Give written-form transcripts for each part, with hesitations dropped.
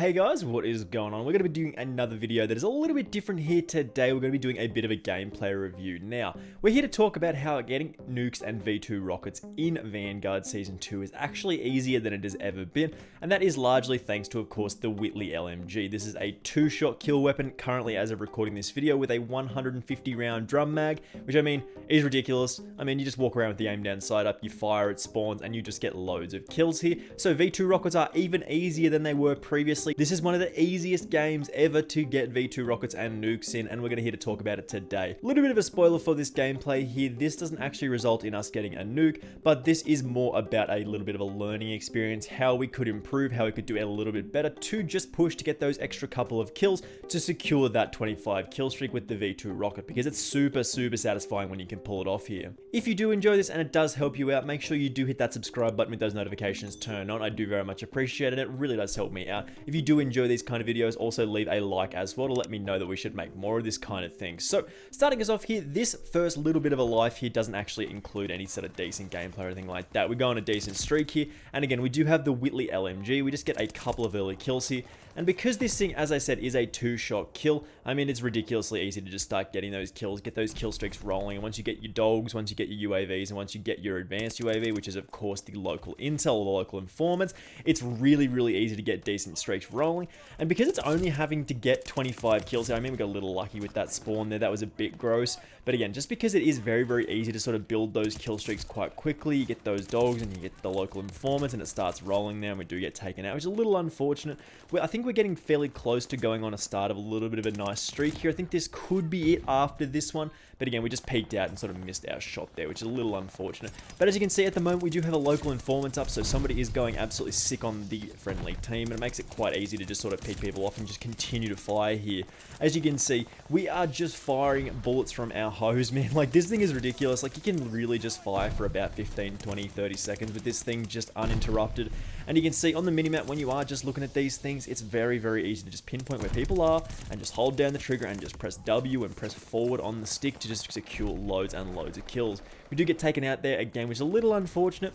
Hey guys, what is going on? We're going to be doing another video that is a little bit different here today. We're going to be doing a bit of a gameplay review. Now, we're here to talk about how getting nukes and V2 rockets in Vanguard Season 2 is actually easier than it has ever been, and that is largely thanks to, of course, the Whitley LMG. This is a two-shot kill weapon, currently as of recording this video, with a 150 round drum mag, which I mean, is ridiculous. I mean, you just walk around with the aim down sight up, you fire, it spawns, and you just get loads of kills here. So V2 rockets are even easier than they were previously. This is one of the easiest games ever to get V2 rockets and nukes in, and we're going to here to talk about it today. A little bit of a spoiler for this gameplay here. This doesn't actually result in us getting a nuke, but this is more about a little bit of a learning experience, how we could improve, how we could do it a little bit better to just push to get those extra couple of kills to secure that 25 kill streak with the V2 rocket, because it's super satisfying when you can pull it off here. If you do enjoy this and it does help you out, make sure you do hit that subscribe button with those notifications turned on. I do very much appreciate it. It really does help me out. If you do enjoy these kind of videos, also leave a like as well to let me know that we should make more of this kind of thing. So, starting us off here, this first little bit of a life here doesn't actually include any sort of decent gameplay or anything like that. We go on a decent streak here, and again, we do have the Whitley LMG. We just get a couple of early kills here, and because this thing, as I said, is a two-shot kill, I mean, it's ridiculously easy to just start getting those kills, get those kill streaks rolling, and once you get your dogs, once you get your UAVs, and once you get your advanced UAV, which is, of course, the local intel or the local informants, it's really easy to get decent streaks rolling. And because it's only having to get 25 kills here, I mean, we got a little lucky with that spawn there. That was a bit gross. But again, just because it is very easy to sort of build those kill streaks quite quickly, you get those dogs and you get the local informants and it starts rolling there, and we do get taken out, which is a little unfortunate. I think we're getting fairly close to going on a start of a little bit of a nice streak here. I think this could be it after this one. But again, we just peeked out and sort of missed our shot there, which is a little unfortunate. But as you can see at the moment, we do have a local informant up, so somebody is going absolutely sick on the friendly team, and it makes it quite easy to just sort of pick people off and just continue to fire here. As you can see, we are just firing bullets from our hose, man. Like, this thing is ridiculous. Like, you can really just fire for about 15, 20, 30 seconds with this thing just uninterrupted. And you can see on the minimap, when you are just looking at these things, it's very easy to just pinpoint where people are and just hold down the trigger and just press W and press forward on the stick to just secure loads and loads of kills. We do get taken out there again, which is a little unfortunate.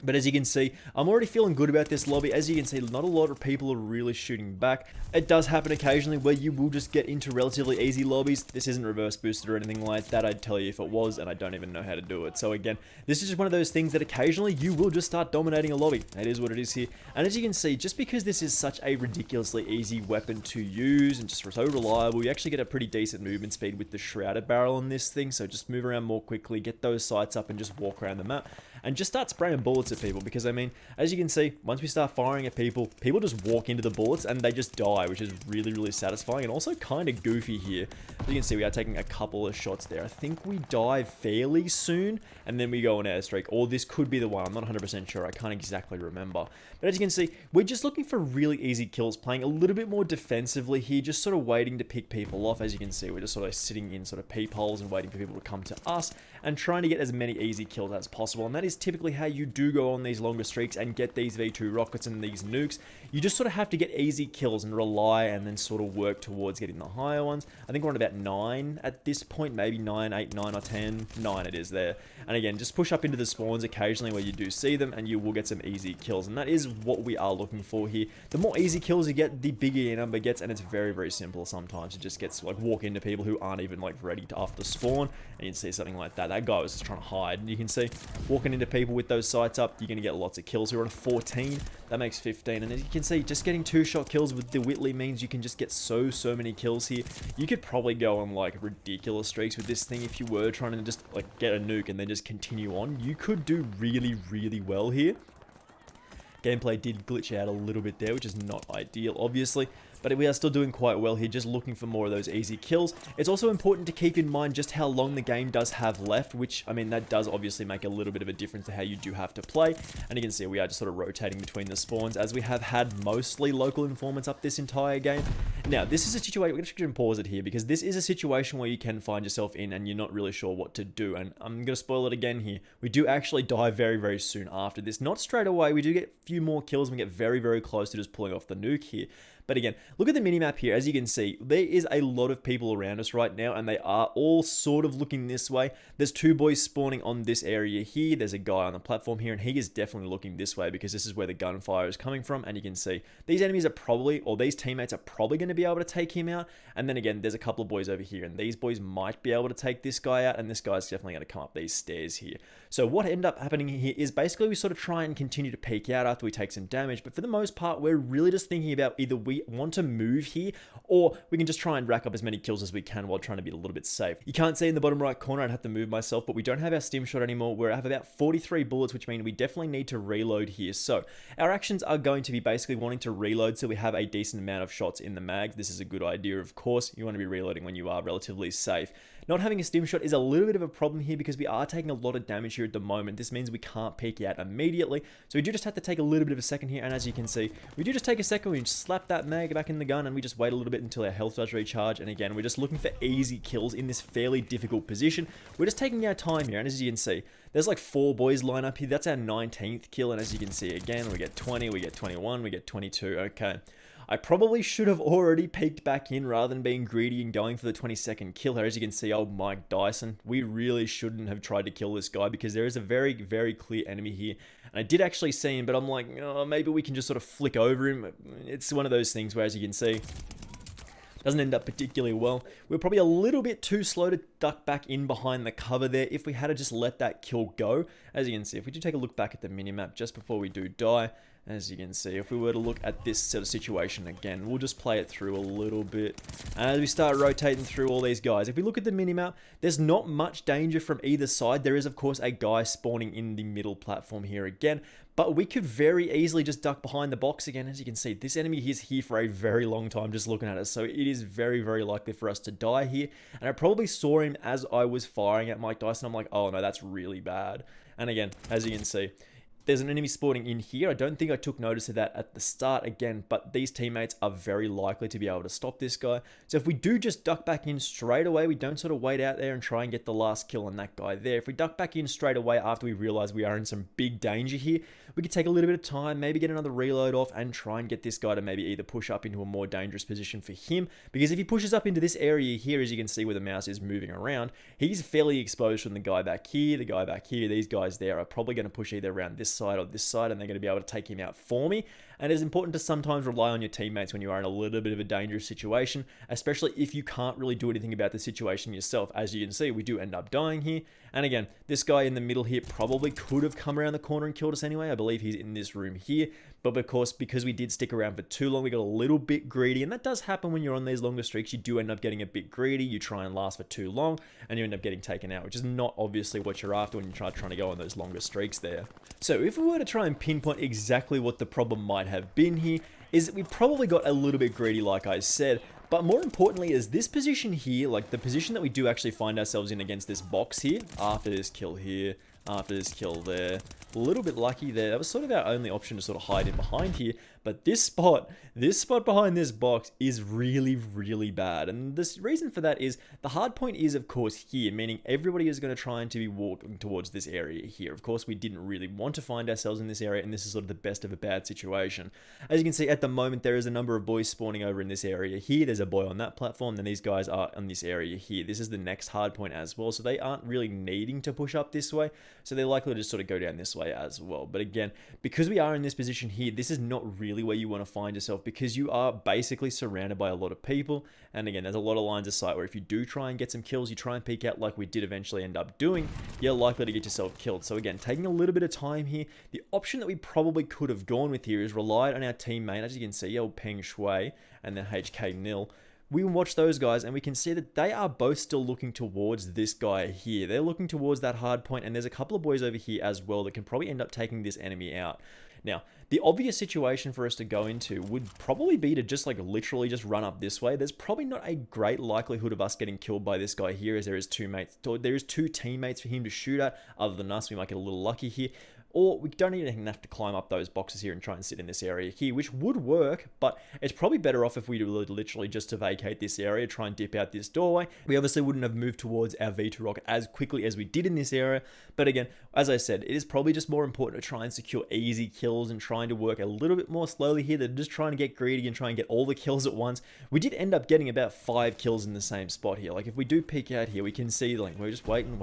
But as you can see, I'm already feeling good about this lobby. As you can see, not a lot of people are really shooting back. It does happen occasionally where you will just get into relatively easy lobbies. This isn't reverse boosted or anything like that. I'd tell you if it was, and I don't even know how to do it. So again, this is just one of those things that occasionally you will just start dominating a lobby. That is what it is here. And as you can see, just because this is such a ridiculously easy weapon to use and just so reliable, you actually get a pretty decent movement speed with the shrouded barrel on this thing. So just move around more quickly, get those sights up, and just walk around the map. And just start spraying bullets at people, because I mean, as you can see, once we start firing at people, people just walk into the bullets and they just die, which is really satisfying and also kind of goofy here. As you can see, we are taking a couple of shots there. I think we die fairly soon and then we go on airstreak, or this could be the one. I'm not 100% sure. I can't exactly remember. But as you can see, we're just looking for really easy kills, playing a little bit more defensively here, just sort of waiting to pick people off. As you can see, we're just sort of sitting in sort of peepholes and waiting for people to come to us and trying to get as many easy kills as possible. And that is typically how you do go on these longer streaks and get these V2 rockets and these nukes. You just sort of have to get easy kills and rely and then sort of work towards getting the higher ones. I think we're on about 9 at this point, maybe 9, 8, 9 or 10. 9 it is there. And again, just push up into the spawns occasionally where you do see them and you will get some easy kills. And that is what we are looking for here. The more easy kills you get, the bigger your number gets, and it's very simple sometimes. It just gets like walk into people who aren't even like ready to after spawn, and you see something like that. That guy was just trying to hide, and you can see walking into people with those sights up, you're going to get lots of kills. We're on a 14, that makes 15, and as you can see, just getting 2-shot kills with the Whitley means you can just get so many kills here. You could probably go on like ridiculous streaks with this thing if you were trying to just like get a nuke and then just continue on. You could do really well here. Gameplay did glitch out a little bit there, which is not ideal, obviously, but we are still doing quite well here, just looking for more of those easy kills. It's also important to keep in mind just how long the game does have left, which, I mean, that does obviously make a little bit of a difference to how you do have to play. And you can see we are just sort of rotating between the spawns, as we have had mostly local informants up this entire game. Now, this is a situation, we're going to pause it here because this is a situation where you can find yourself in and you're not really sure what to do. And I'm going to spoil it again here. We do actually die very, very soon after this. Not straight away. We do get a few more kills. We get very, very close to just pulling off the nuke here. But again, look at the minimap here. As you can see, there is a lot of people around us right now, and they are all sort of looking this way. There's two boys spawning on this area here. There's a guy on the platform here, and he is definitely looking this way because this is where the gunfire is coming from. And you can see these enemies are probably, or these teammates are probably going to be able to take him out. And then again, there's a couple of boys over here, and these boys might be able to take this guy out, and this guy's definitely going to come up these stairs here. So what ended up happening here is basically we sort of try and continue to peek out after we take some damage, but for the most part, we're really just thinking about either we want to move here, or we can just try and rack up as many kills as we can while trying to be a little bit safe. You can't see in the bottom right corner, I'd have to move myself, but we don't have our stim shot anymore. We have about 43 bullets, which means we definitely need to reload here. So our actions are going to be basically wanting to reload so we have a decent amount of shots in the mag. This is a good idea, of course. You want to be reloading when you are relatively safe. Not having a stim shot is a little bit of a problem here because we are taking a lot of damage here at the moment. This means we can't peek out immediately. So we do just have to take a little bit of a second here. And as you can see, we do just take a second. We just slap that mag back in the gun and we just wait a little bit until our health does recharge. And again, we're just looking for easy kills in this fairly difficult position. We're just taking our time here. And as you can see, there's like 4 boys line up here. That's our 19th kill. And as you can see, again, we get 20, we get 21, we get 22. Okay. I probably should have already peeked back in rather than being greedy and going for the 22nd kill here. As you can see, old Mike Dyson, we really shouldn't have tried to kill this guy because there is a very, very clear enemy here. And I did actually see him, but I'm like, oh, maybe we can just sort of flick over him. It's one of those things where, as you can see, doesn't end up particularly well. We're probably a little bit too slow to duck back in behind the cover there if we had to just let that kill go. As you can see, if we do take a look back at the minimap just before we do die, as you can see, if we were to look at this sort of situation again, we'll just play it through a little bit. And as we start rotating through all these guys, if we look at the minimap, there's not much danger from either side. There is, of course, a guy spawning in the middle platform here again, but we could very easily just duck behind the box again. As you can see, this enemy is here for a very long time just looking at us, so it is very, very likely for us to die here. And I probably saw him as I was firing at Mike Dyson. I'm like, oh no, that's really bad. And again, as you can see, there's an enemy spawning in here. I don't think I took notice of that at the start again, but these teammates are very likely to be able to stop this guy. So if we do just duck back in straight away, we don't sort of wait out there and try and get the last kill on that guy there. If we duck back in straight away after we realize we are in some big danger here, we could take a little bit of time, maybe get another reload off and try and get this guy to maybe either push up into a more dangerous position for him. Because if he pushes up into this area here, as you can see where the mouse is moving around, he's fairly exposed from the guy back here, the guy back here. These guys there are probably going to push either around this side or this side, and they're going to be able to take him out for me. And it's important to sometimes rely on your teammates when you are in a little bit of a dangerous situation, especially if you can't really do anything about the situation yourself. As you can see, we do end up dying here. And again, this guy in the middle here probably could have come around the corner and killed us anyway. I believe he's in this room here. But of course, because we did stick around for too long, we got a little bit greedy. And that does happen when you're on these longer streaks. You do end up getting a bit greedy. You try and last for too long, and you end up getting taken out, which is not obviously what you're after when you're trying to go on those longer streaks there. So if we were to try and pinpoint exactly what the problem might have been here, is that we probably got a little bit greedy, like I said. But more importantly is this position here, like the position that we do actually find ourselves in against this box here, after this kill here, after this kill there. A little bit lucky there. That was sort of our only option to sort of hide in behind here. But this spot behind this box is really, really bad. And the reason for that is the hard point is, of course, here, meaning everybody is going to try and to be walking towards this area here. Of course, we didn't really want to find ourselves in this area, and this is sort of the best of a bad situation. As you can see, at the moment, there is a number of boys spawning over in this area here. There's a boy on that platform, then these guys are on this area here. This is the next hard point as well, so they aren't really needing to push up this way, so they're likely to just sort of go down this way as well. But again, because we are in this position here, this is not really where you want to find yourself, because you are basically surrounded by a lot of people. And again, there's a lot of lines of sight where if you do try and get some kills, you try and peek out like we did eventually end up doing, you're likely to get yourself killed. So again, taking a little bit of time here. The option that we probably could have gone with here is relied on our teammate. As you can see, old Peng Shui and then HK Nil. We watch those guys and we can see that they are both still looking towards this guy here. They're looking towards that hard point, and there's a couple of boys over here as well that can probably end up taking this enemy out. Now, the obvious situation for us to go into would probably be to just like literally just run up this way. There's probably not a great likelihood of us getting killed by this guy here, as there is two teammates for him to shoot at. Other than us, we might get a little lucky here. or we don't even have to climb up those boxes here and try and sit in this area here, which would work, but it's probably better off if we literally just to vacate this area, try and dip out this doorway. We obviously wouldn't have moved towards our V2 rocket as quickly as we did in this area, but again, as I said, it is probably just more important to try and secure easy kills and trying to work a little bit more slowly here than just trying to get greedy and try and get all the kills at once. We did end up getting about 5 kills in the same spot here. Like if we do peek out here, we can see like we're just waiting,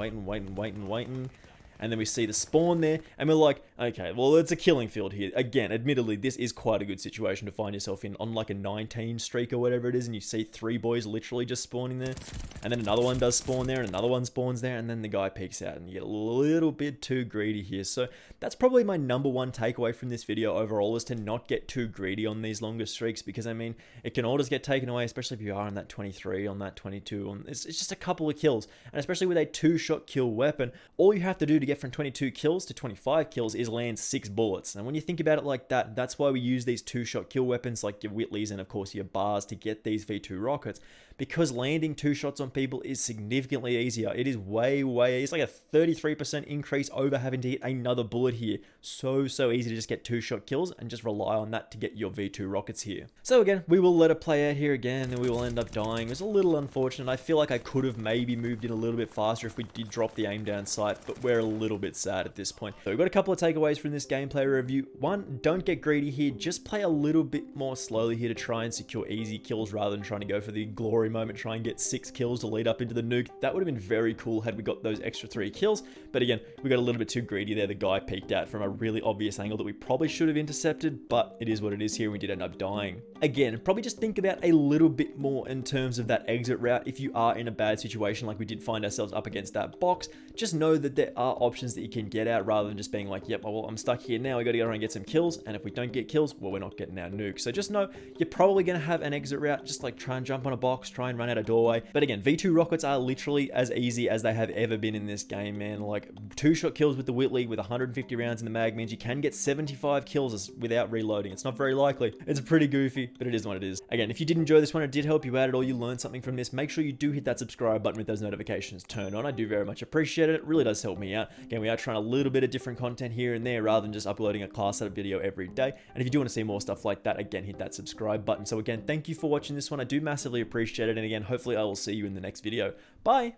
and then we see the spawn there, and we're like, okay, well, it's a killing field here. Again, admittedly, this is quite a good situation to find yourself in on like a 19 streak or whatever it is, and you see 3 boys literally just spawning there, and then another one does spawn there, and another one spawns there, and then the guy peeks out, and you get a little bit too greedy here. So that's probably my number one takeaway from this video overall, is to not get too greedy on these longer streaks, because I mean, it can all just get taken away, especially if you are on that 23, on that 22, it's just a couple of kills, and especially with a 2-shot kill weapon, all you have to do to get from 22 kills to 25 kills is land 6 bullets. And when you think about it like that, that's why we use these 2-shot kill weapons like your Whitleys and of course your bars to get these V2 rockets, because landing 2 shots on people is significantly easier. It is it's like a 33% increase over having to hit another bullet here. So easy to just get 2-shot kills and just rely on that to get your V2 rockets here. So again, we will let it play out here again, and we will end up dying. It was a little unfortunate. I feel like I could have maybe moved in a little bit faster if we did drop the aim down sight, but we're a little bit sad at this point. So we've got a couple of takeaways from this gameplay review. One, don't get greedy here. Just play a little bit more slowly here to try and secure easy kills rather than trying to go for the glory moment, try and get 6 kills to lead up into the nuke. That would have been very cool had we got those extra 3 kills, but again, we got a little bit too greedy there. The guy peeked out from a really obvious angle that we probably should have intercepted, but it is what it is here. We did end up dying. Again, probably just think about a little bit more in terms of that exit route. If you are in a bad situation like we did find ourselves up against that box, just know that there are options that you can get out rather than just being like, yep, well, I'm stuck here now, we got to go around and get some kills, and if we don't get kills, well, we're not getting our nuke. So just know you're probably going to have an exit route, just like try and jump on a box, try and run out a doorway. But again, V2 rockets are literally as easy as they have ever been in this game, man. Like 2-shot kills with the Whitley with 150 rounds in the mag means you can get 75 kills without reloading. It's not very likely. It's pretty goofy, but it is what it is. Again, if you did enjoy this one, it did help you out at all, you learned something from this, make sure you do hit that subscribe button with those notifications turned on. I do very much appreciate it. It really does help me out. Again, we are trying a little bit of different content here and there rather than just uploading a class setup video every day. And if you do want to see more stuff like that, again, hit that subscribe button. So again, thank you for watching this one. I do massively appreciate it. And again, hopefully I will see you in the next video. Bye!